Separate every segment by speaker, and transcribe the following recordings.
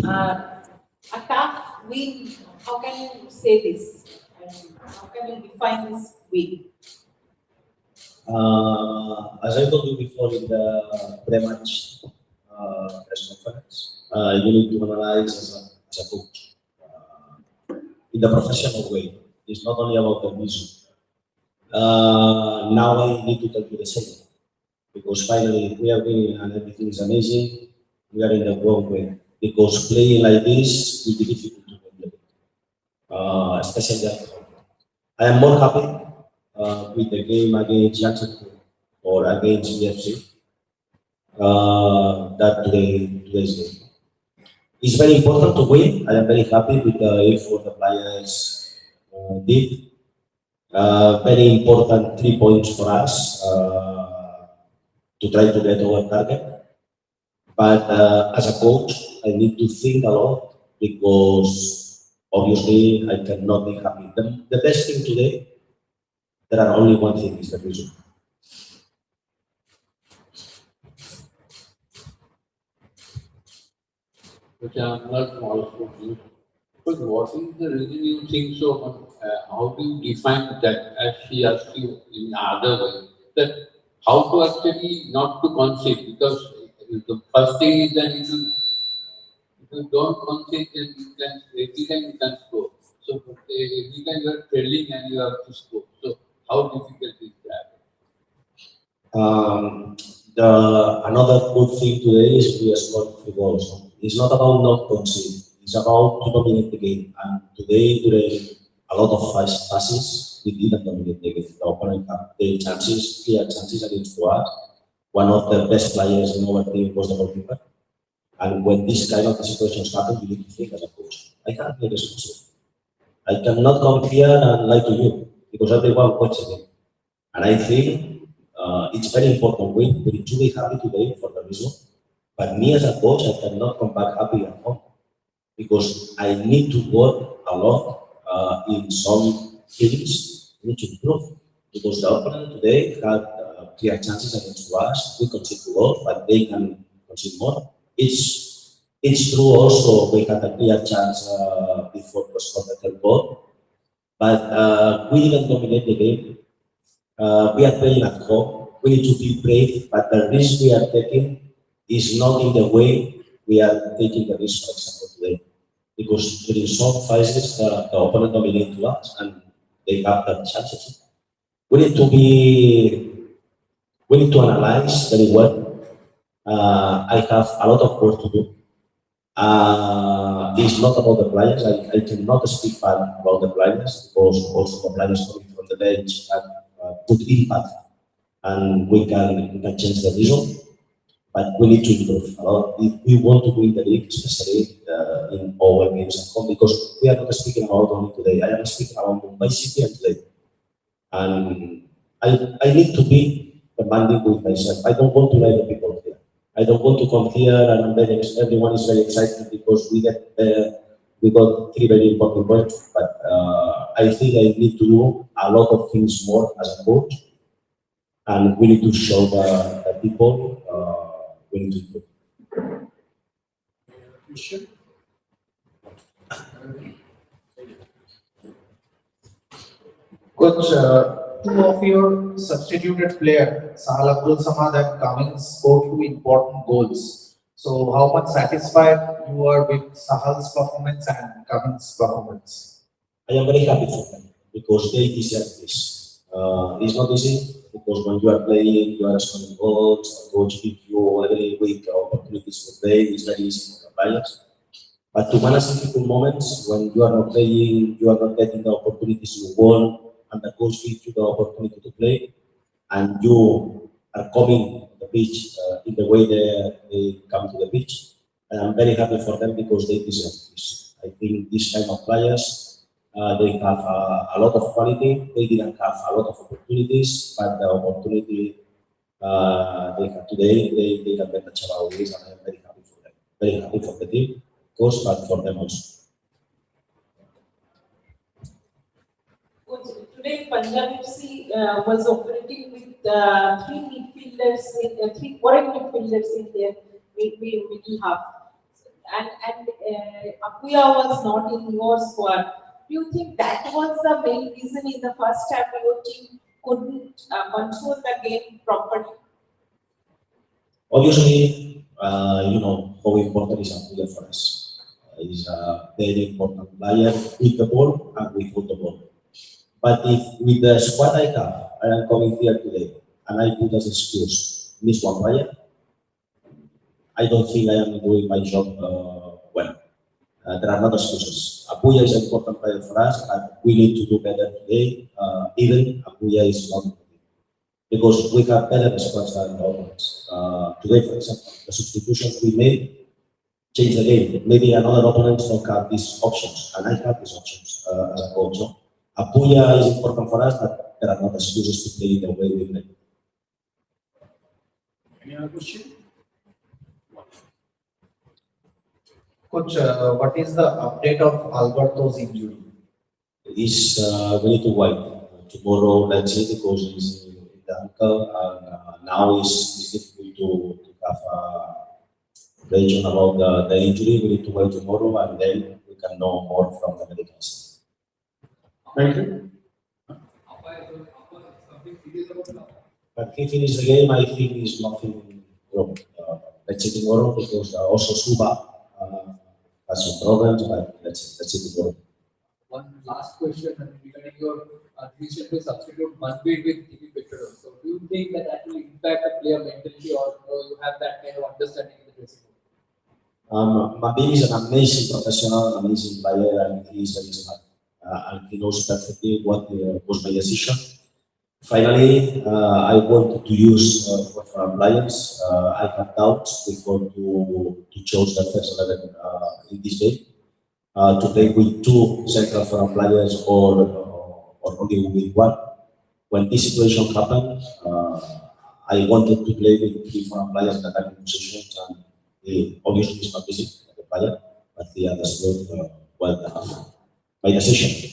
Speaker 1: A tough win, how can you say this? And how can you define this win?
Speaker 2: As I told you before in the pre-match press conference, you need to analyze as a coach in the professional way. It's not only about the vision. Now I need to tell you the same, because finally we are winning and everything is amazing. We are in the wrong way, because playing like this will be difficult to win, especially at home. I am more happy with the game against Jackson or against BFC that today's game. It's very important to win. I am very happy with the effort the players did. Very important 3 points for us to try to get our target. But as a coach, I need to think a lot, because obviously I cannot be happy. The best thing today, there are only one thing, is the result.
Speaker 3: Which I'm not small for you. But what is the reason you think so? How do you define that, as she asked you in other way, that how to actually not to concede? Because the first thing is that if you don't concede, then you can every time you can score. So every time you are trailing and you have to score. So how difficult is that?
Speaker 2: Another good thing today is we scored 3 goals. It's not about not conceding. It's about to dominate the game. And today, during a lot of passes, we didn't dominate the game. The opponent had clear chances against us. One of the best players in our team was the goalkeeper. And when this kind of situations happen, you need to think as a coach. I can't be responsible. I cannot come here and lie to you, because everyone watches it. And I think it's very important. We need to be happy today for the result. But me as a coach, I cannot come back happy at home, because I need to work a lot in some things. I need to improve, because the opponent today had clear chances against us. We concede 2 goals, but they can concede more. It's true also we had a clear chance before we scored the 3rd goal, but we didn't dominate the game. We are playing at home. We need to be brave, but the risk we are taking is not in the way we are taking the risk, for example, today. Because during some phases, the opponent dominated to us and they have the chances. We need to analyze very well. I have a lot of work to do. It's not about the players. I cannot speak bad about the players, because also the players coming from the bench have good impact, and we can change the result. But we need to improve a lot if we want to win the league, especially in our games at home, because we are not speaking about only today. I am speaking about Mumbai City and today. And I need to be demanding with myself. I don't want to lie the people here. I don't want to come here and everyone is very excited because we got 3 very important points. But I think I need to do a lot of things more as a coach, and we need to show the people we need to improve.
Speaker 4: Coach, 2 of your substituted players, Sahal Abdul Samad and Cummins, scored 2 important goals. So, how much satisfied you are with Sahal's performance and Cummins' performance?
Speaker 2: I am very happy for them, because they deserve this. It's not easy, because when you are playing, you are scoring goals. Coach gives you every week opportunities to play. It's very easy for the players. But to manage difficult moments when you are not playing, you are not getting the opportunities you want, and the coach gives you the opportunity to play, and you are coming to the pitch in the way they come to the pitch. And I'm very happy for them, because they deserve this. I think this kind of players, they have a lot of quality. They didn't have a lot of opportunities, but the opportunity they have today, they can get the Chabao and I am very happy for them. Very happy for the team, of course, but for them also.
Speaker 1: Today, Punjab FC was operating with 3 midfielders, 3 foreign midfielders in their middle half. Apuya was not in your squad. Do you think that was the main reason in the first half your team couldn't control the game properly?
Speaker 2: Obviously, you know how important is Apuya for us. He's a very important player with the ball and without the ball. But if with the squad I have, I am coming here today and I put as excuse miss one player, I don't think I am doing my job well. There are not excuses. Apuya is an important player for us, and we need to do better today. Even Apuya is not because we have better squads than the opponents. Today, for example, the substitutions we made change the game. Maybe another opponents don't have these options, and I have these options as a coach. So Apuya is important for us, but there are not excuses to play the way we play.
Speaker 5: Any other question?
Speaker 4: Coach, what is the update of Alberto's injury?
Speaker 2: Is we need to wait tomorrow. Let's see because he's in the ankle and now it's difficult to have a prediction about the injury. We need to wait tomorrow and then we can know more from the medical staff.
Speaker 5: Thank you.
Speaker 2: But he finished the game. I think is nothing wrong. Let's see tomorrow because also Suba has some problems. But let's see tomorrow.
Speaker 6: One last question regarding your recently substitute Manveer with Vivekananda. So do you think that will impact a player mentally or you have that kind of understanding in the dressing room?
Speaker 2: Mabir is an amazing professional, an amazing player, and he is very smart. And he knows perfectly what was my decision. Finally, I wanted to use for our players. I had doubts before to choose the first 11 in this game. To play with two central foreign players or only with one. When this situation happened, I wanted to play with three foreign players in attacking positions, and he obviously is not easy as a player, but he understood well my decision.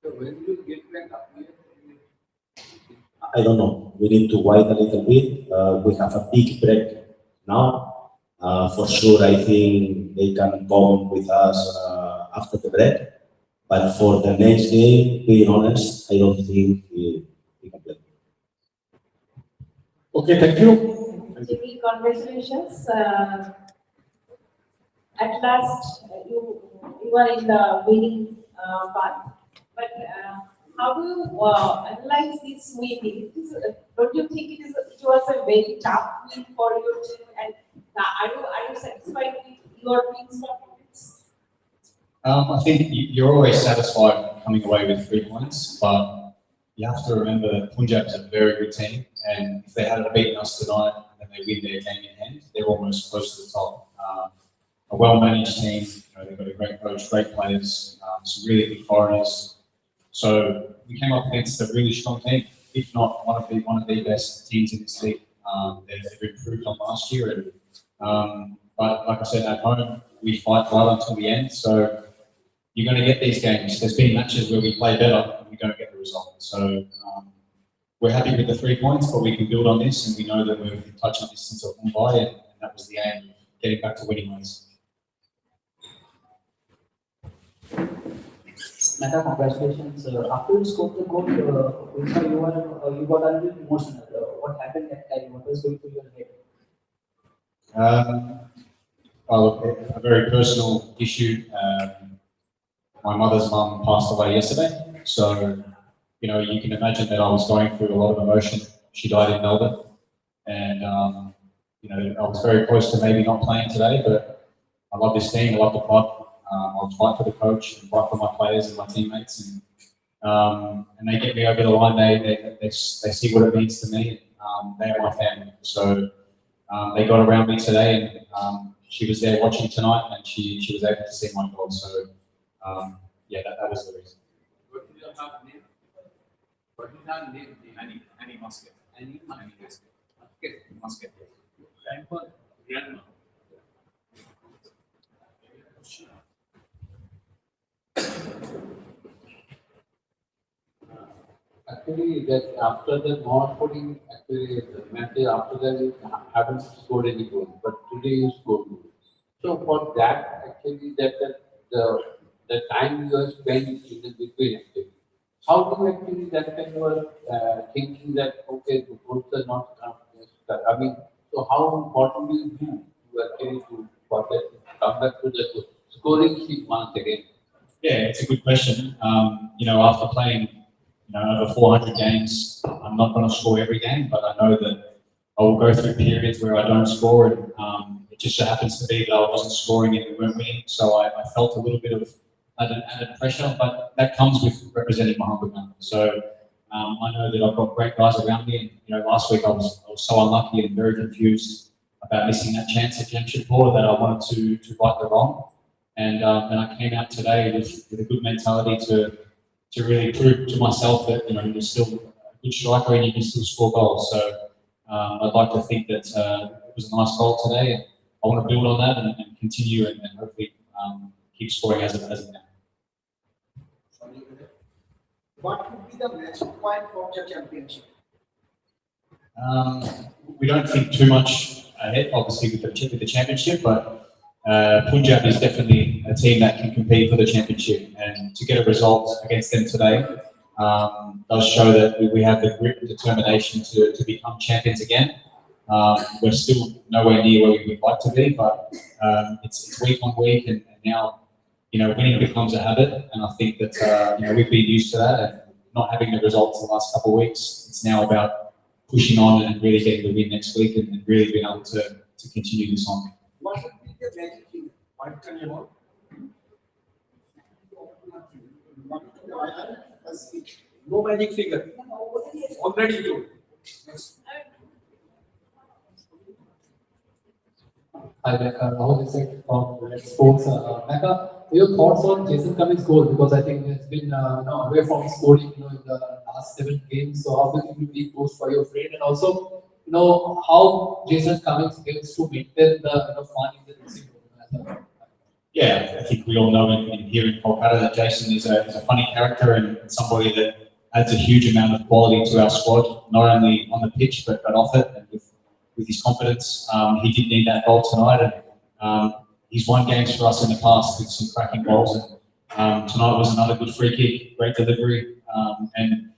Speaker 6: So when you get back up here,
Speaker 2: I don't know. We need to wait a little bit. We have a big break now. For sure, I think they can come with us after the break. But for the next game, being honest, I don't think we can play.
Speaker 5: Okay, thank you.
Speaker 1: Jimmy, congratulations. At last, you are in the winning path. But how do you analyze this win? Don't you think it was a very tough win for your team? And are you satisfied with your team's performance?
Speaker 7: I think you're always satisfied coming away with 3 points, but you have to remember that Punjab is a very good team, and if they hadn't beaten us tonight and they win their game in hand, they're almost close to the top. A well-managed team, they've got a great coach, great players, some really good foreigners. So we came up against a really strong team, if not one of the best teams in this league. They've improved on last year, but like I said, at home we fight well until the end. So you're going to get these games. There's been matches where we play better and we don't get the result. So we're happy with the 3 points, but we can build on this, and we know that we're within touching distance of Mumbai, and that was the aim, getting back to winning ways.
Speaker 8: Meta, congratulations. After you scored the goal, you got a little emotional. What happened that time? What was going through your head?
Speaker 7: A very personal issue. My mother's mum passed away yesterday, so you can imagine that I was going through a lot of emotion. She died in Melbourne, and I was very close to maybe not playing today, but I love this team, I love the club. I'll fight for the coach and fight for my players and my teammates, and they get me over the line. They see what it means to me. They are my family, so they got around me today, and she was there watching tonight, and she was able to see my goal. So yeah, that was the reason.
Speaker 6: what is your name? What is your name? Annie Musket. Annie Musket. Time for grandma. Actually, that after the not putting, actually, the match after that, you haven't scored any goal. But today you scored goal.
Speaker 3: So for that, actually, the time you have spent in the between actually, how do you actually that kind of thinking that okay, the goals are not enough? I mean, so how important do you do to actually to for that to come back to the scoring sheet once again?
Speaker 7: Yeah, it's a good question. After playing, over 400 games, I'm not going to score every game, but I know that I will go through periods where I don't score, and it just so happens to be that I wasn't scoring and we weren't winning, so I felt a little bit of added pressure, but that comes with representing Mohun Bagan. So I know that I've got great guys around me, and last week I was so unlucky and very confused about missing that chance at championship four that I wanted to right the wrong. And I came out today with a good mentality to really prove to myself that you're still a good striker and you can still score goals. So I'd like to think that it was a nice goal today. And I want to build on that and continue and hopefully keep scoring as it can.
Speaker 9: What would be the match point for the championship?
Speaker 7: We don't think too much ahead, obviously, with the championship, but Punjab is definitely a team that can compete for the championship, and to get a result against them today does show that we have the grit and determination to become champions again. We're still nowhere near where we would like to be, but it's week on week, and now winning becomes a habit, and I think that we've been used to that, and not having the results the last couple of weeks. It's now about pushing on and really getting the win next week, and really being able to continue this on.
Speaker 9: What would be the magic figure? What can you know? No magic figure. Already told. Yes.
Speaker 6: Hi, Becca. Rahul is from Red Sports. Becca, your thoughts on Jason Cummings' goal? Because I think it's been away from scoring in the last 7 games. So how do you think it goes for your friend? And also, how Jason Cummings gets to maintain the fun in the dressing room?
Speaker 7: Yeah, I think we all know here in Kolkata that Jason is a funny character and somebody that adds a huge amount of quality to our squad, not only on the pitch but off it, and with his confidence. He did need that goal tonight, and he's won games for us in the past with some cracking goals. And tonight was another good free kick, great delivery, and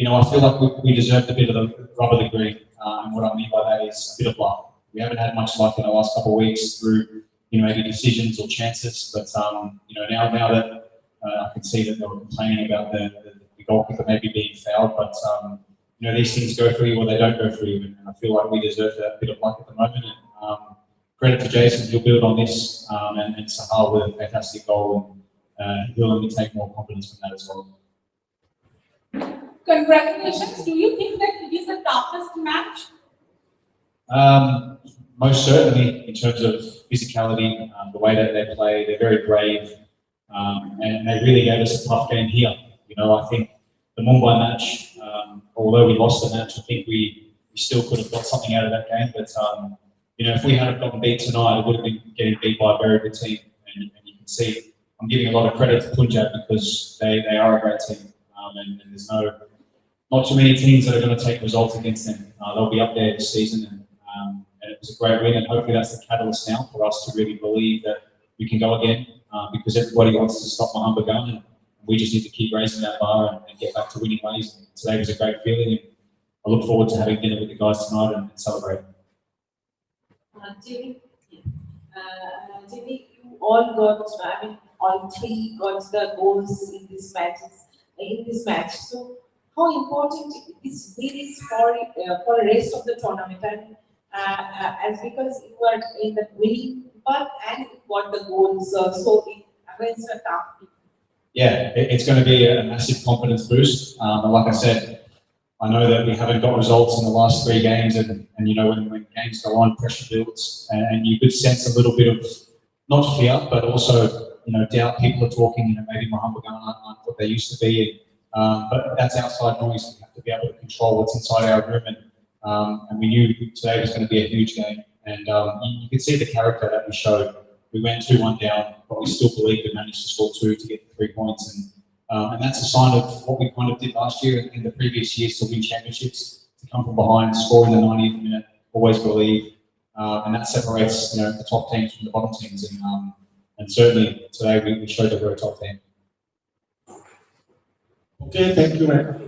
Speaker 7: I feel like we deserved a bit of the rub of the green. And what I mean by that is a bit of luck. We haven't had much luck in the last couple of weeks through maybe decisions or chances, but now that I can see that they were complaining about the goalkeeper maybe being fouled, but these things go for you or they don't go for you, and I feel like we deserve that bit of luck at the moment. And credit to Jason, he'll build on this, and Sahal with a fantastic goal, and he'll only take more confidence from that as well.
Speaker 1: Congratulations. Do you think that it is the toughest match?
Speaker 7: Most certainly, in terms of physicality, the way that they play, they're very brave, and they really gave us a tough game here. I think the Mumbai match, although we lost the match, I think we still could have got something out of that game. But if we had gotten beat tonight, it would have been getting beat by a very good team. And you can see, I'm giving a lot of credit to Punjab because they are a great team, and there's not too many teams that are going to take results against them. They'll be up there this season, and it was a great win, and hopefully that's the catalyst now for us to really believe that we can go again, because everybody wants to stop Mohun Bagan, and we just need to keep raising that bar and get back to winning ways. And today was a great feeling, and I look forward to having dinner with the guys tonight and celebrate.
Speaker 1: Jimmy, you all all 3 got the goals in this match. So how important this win is for the rest of the tournament, and as because you are in the winning part and you got the goals, so against a tough team.
Speaker 7: Yeah, it's going to be a massive confidence boost. And like I said, I know that we haven't got results in the last 3 games, and when games go on, pressure builds, and you could sense a little bit of not fear, but also doubt. People are talking, maybe Mohun Bagan aren't what they used to be, but that's outside noise. We have to be able to control what's inside our room, and we knew today was going to be a huge game, and you could see the character that we showed. We went 2-1 down, but we still believed we managed to score 2 to get the 3 points, and that's a sign of what we kind of did last year in the previous years to win championships, to come from behind, score in the 90th minute, always believe. and that separates the top teams from the bottom teams. And certainly today we showed that we're a top team.
Speaker 5: Okay, thank you, Michael.